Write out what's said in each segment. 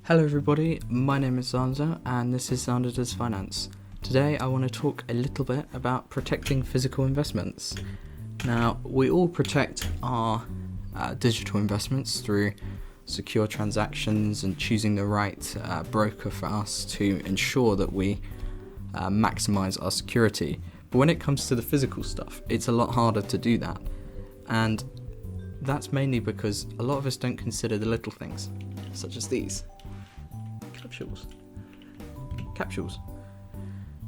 Hello everybody, my name is Zanza and this is Xander Does Finance. Today I want to talk a little bit about protecting physical investments. Now, we all protect our digital investments through secure transactions and choosing the right broker for us to ensure that we maximize our security. But when it comes to the physical stuff, it's a lot harder to do that. And that's mainly because a lot of us don't consider the little things, such as these.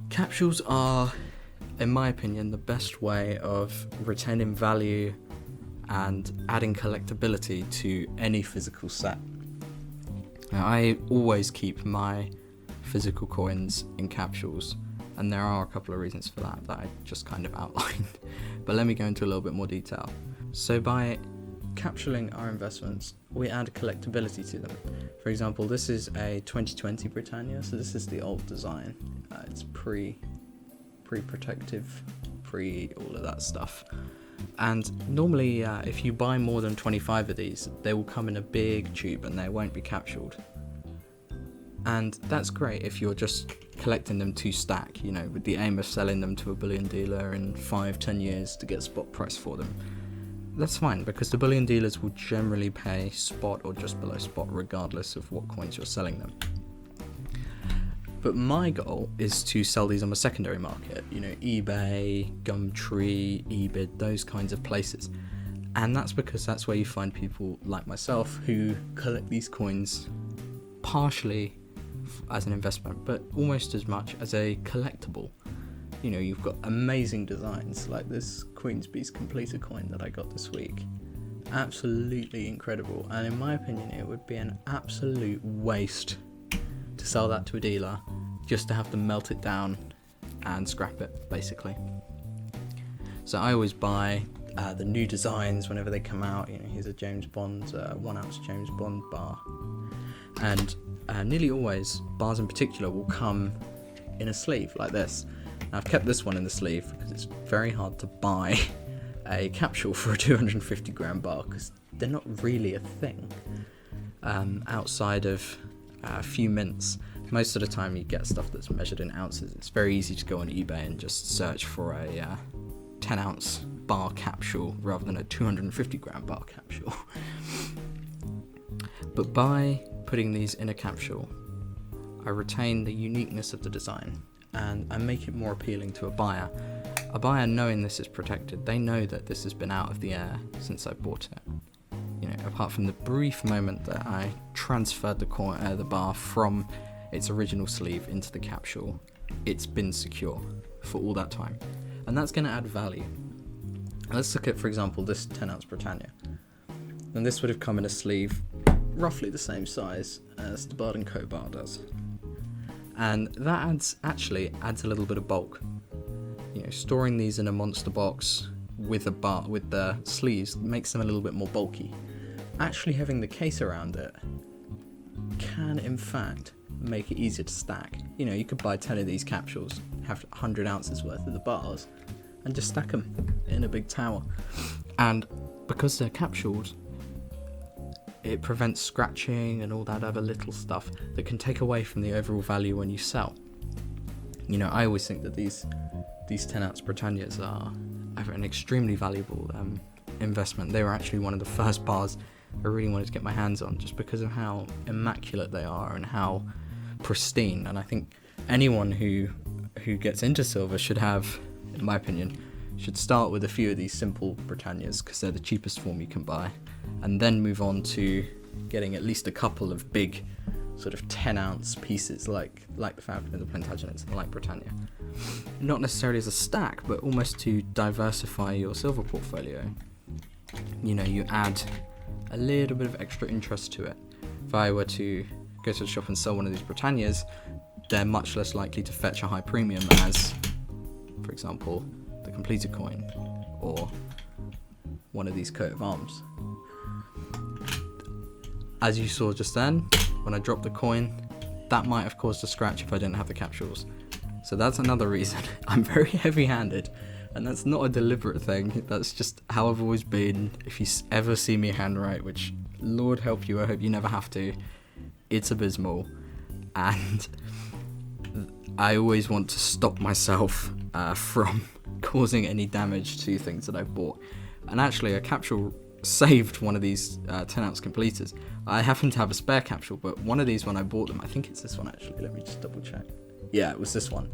Capsules are, in my opinion, the best way of retaining value and adding collectability to any physical set. Now, I always keep my physical coins in capsules, and there are a couple of reasons for that I just kind of outlined. But let me go into a little bit more detail. So by capsuling our investments, we add collectability to them. For example, this is a 2020 Britannia, so this is the old design. It's pre-protective, all of that stuff. And normally, if you buy more than 25 of these, they will come in a big tube and they won't be capsuled. And that's great if you're just collecting them to stack, with the aim of selling them to a bullion dealer in 5-10 years to get spot price for them. That's fine, because the bullion dealers will generally pay spot or just below spot regardless of what coins you're selling them. But my goal is to sell these on the secondary market, eBay, Gumtree, eBid, those kinds of places. And that's because that's where you find people like myself who collect these coins partially as an investment, but almost as much as a collectible. You've got amazing designs like this Queen's Beast completer coin that I got this week. Absolutely incredible, and in my opinion it would be an absolute waste to sell that to a dealer just to have them melt it down and scrap it, basically. So I always buy the new designs whenever they come out. Here's a James Bond, 1 ounce James Bond bar, and nearly always bars in particular will come in a sleeve like this. Now, I've kept this one in the sleeve because it's very hard to buy a capsule for a 250 gram bar because they're not really a thing outside of a few mints. Most of the time you get stuff that's measured in ounces. It's very easy to go on eBay and just search for a 10 ounce bar capsule rather than a 250 gram bar capsule. But by putting these in a capsule, I retain the uniqueness of the design and I make it more appealing to a buyer. A buyer, knowing this is protected, they know that this has been out of the air since I bought it. Apart from the brief moment that I transferred the bar from its original sleeve into the capsule, it's been secure for all that time. And that's going to add value. Let's look at, for example, this 10 ounce Britannia. And this would have come in a sleeve roughly the same size as the Bard & Co bar does. And that adds a little bit of bulk. Storing these in a monster box with a bar with the sleeves makes them a little bit more bulky. Actually having the case around it can in fact make it easier to stack. You could buy 10 of these capsules, have 100 ounces worth of the bars, and just stack them in a big tower. And because they're capsuled, it prevents scratching and all that other little stuff that can take away from the overall value when you sell. I always think that these 10 ounce Britannias are an extremely valuable investment. They were actually one of the first bars I really wanted to get my hands on just because of how immaculate they are and how pristine. And I think anyone who gets into silver should have, in my opinion, should start with a few of these simple Britannias because they're the cheapest form you can buy, and then move on to getting at least a couple of big sort of 10 ounce pieces like the Falcon and the Plantagenets and like Britannia. Not necessarily as a stack, but almost to diversify your silver portfolio. You add a little bit of extra interest to it. If I were to go to the shop and sell one of these Britannias, they're much less likely to fetch a high premium as, for example, the completed coin or one of these coat of arms. As you saw just then, when I dropped the coin, that might have caused a scratch if I didn't have the capsules. So that's another reason. I'm very heavy-handed, and that's not a deliberate thing. That's just how I've always been. If you ever see me handwrite, which Lord help you, I hope you never have to, It's abysmal, and I always want to stop myself from causing any damage to things that I've bought. And actually, a capsule saved one of these 10-ounce completers. I happen to have a spare capsule, but one of these, when I bought them, I think it's this one actually, let me just double check. Yeah, it was this one.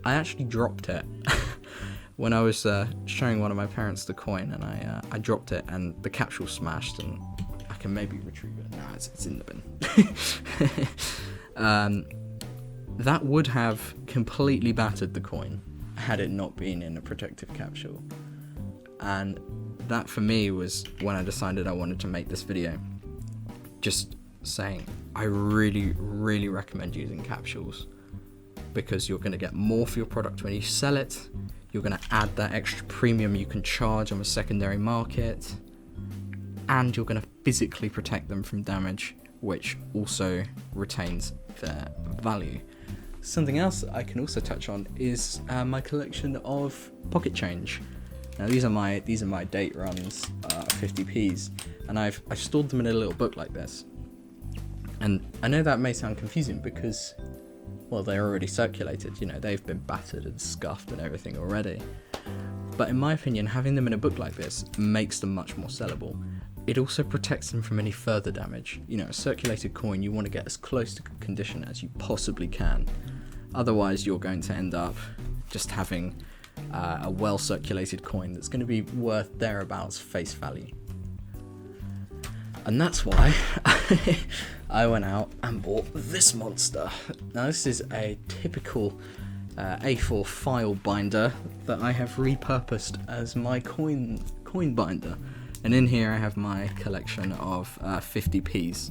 I actually dropped it when I was showing one of my parents the coin, and I dropped it, and the capsule smashed, and I can maybe retrieve it. No, it's in the bin. That would have completely battered the coin had it not been in a protective capsule. And that for me was when I decided I wanted to make this video. Just saying, I really, really recommend using capsules, because you're going to get more for your product when you sell it. You're going to add that extra premium you can charge on a secondary market, and you're going to physically protect them from damage, which also retains their value. Something else I can also touch on is my collection of pocket change. Now these are my date runs, 50p's, and I've stored them in a little book like this. And I know that may sound confusing because, well, they're already circulated, you know, they've been battered and scuffed and everything already. But in my opinion, having them in a book like this makes them much more sellable. It also protects them from any further damage. You know, a circulated coin, you want to get as close to condition as you possibly can. Otherwise, you're going to end up just having a well-circulated coin that's going to be worth thereabouts face value. And that's why I went out and bought this monster. Now this is a typical A4 file binder that I have repurposed as my coin binder. And in here I have my collection of 50p's.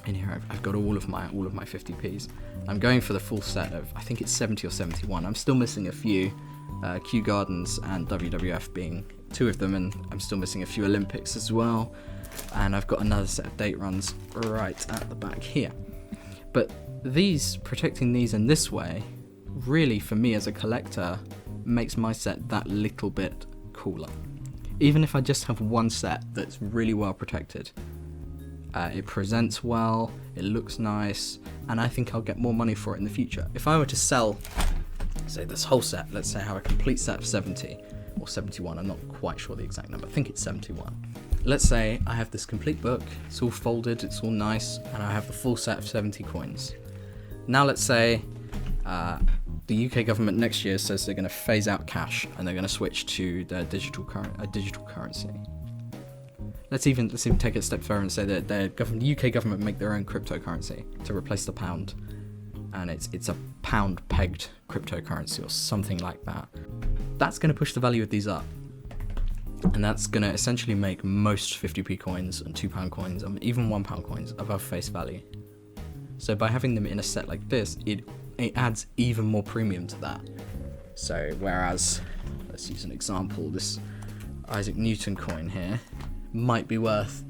In here I've got all of my 50p's. I'm going for the full set of, I think it's 70 or 71. I'm still missing a few, Kew Gardens and WWF being two of them, and I'm still missing a few Olympics as well. And I've got another set of date runs right at the back here. But protecting these in this way, really for me as a collector, makes my set that little bit cooler. Even if I just have one set that's really well protected, it presents well, it looks nice, and I think I'll get more money for it in the future. If I were to sell, say, this whole set, let's say I have a complete set of 70 or 71, I'm not quite sure the exact number, I think it's 71. Let's say I have this complete book, it's all folded, it's all nice, and I have the full set of 70 coins. Now let's say the UK government next year says they're going to phase out cash and they're going to switch to their digital currency. Let's even take it a step further and say that the UK government make their own cryptocurrency to replace the pound, and it's a pound pegged cryptocurrency or something like that. That's going to push the value of these up, and that's going to essentially make most 50p coins and £2 coins and even £1 coins above face value. So by having them in a set like this, it adds even more premium to that. So whereas, let's use an example, this Isaac Newton coin here might be worth,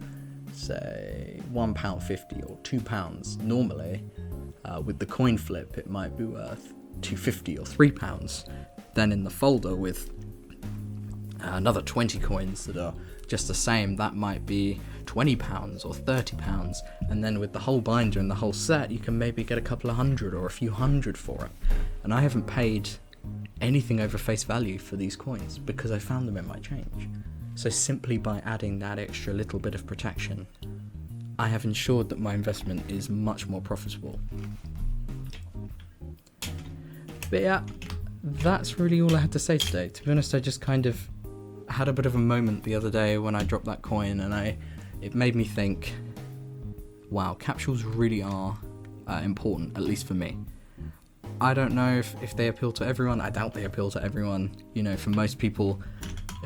say, £1.50 or £2 normally, with the coin flip it might be worth £2.50 or £3. Then in the folder with another 20 coins that are just the same, that might be £20 or £30, and then with the whole binder and the whole set you can maybe get a couple of hundred or a few hundred for it. And I haven't paid anything over face value for these coins because I found them in my change. So simply by adding that extra little bit of protection, I have ensured that my investment is much more profitable. But yeah, that's really all I had to say today. To be honest, I just kind of had a bit of a moment the other day when I dropped that coin, and it made me think, wow, capsules really are important, at least for me. I don't know if they appeal to everyone. I doubt they appeal to everyone. You know, for most people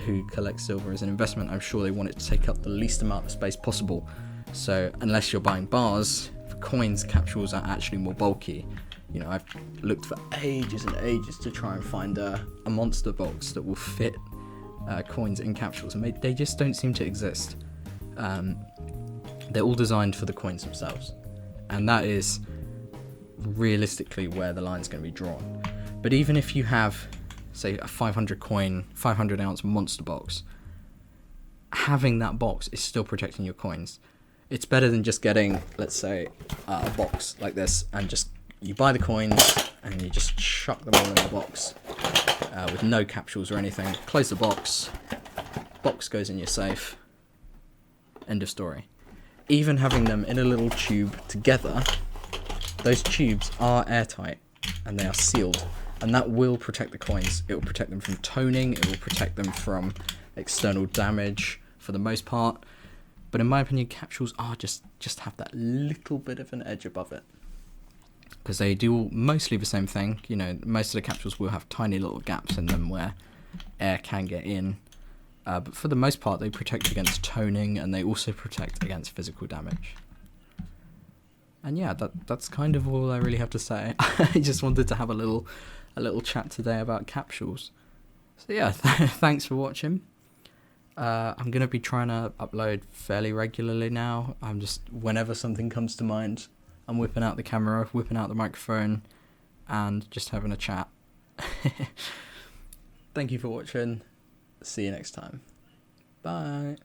who collect silver as an investment, I'm sure they want it to take up the least amount of space possible. So unless you're buying bars, for coins, capsules are actually more bulky. You know, I've looked for ages and ages to try and find a monster box that will fit coins in capsules, and they just don't seem to exist. They're all designed for the coins themselves, and that is realistically where the line's going to be drawn. But even if you have, say, a 500 ounce monster box, having that box is still protecting your coins. It's better than just getting, let's say, a box like this, and just you buy the coins and you just chuck them all in the box with no capsules or anything. Close the box. Box goes in your safe. End of story. Even having them in a little tube together, those tubes are airtight and they are sealed, and that will protect the coins. It will protect them from toning. It will protect them from external damage for the most part. But in my opinion, capsules are just have that little bit of an edge above it, because they do mostly the same thing. You know, most of the capsules will have tiny little gaps in them where air can get in. But for the most part, they protect against toning, and they also protect against physical damage. And yeah, that's kind of all I really have to say. I just wanted to have a little chat today about capsules. So yeah, thanks for watching. I'm going to be trying to upload fairly regularly now. I'm just, whenever something comes to mind, I'm whipping out the camera, whipping out the microphone, and just having a chat. Thank you for watching. See you next time. Bye.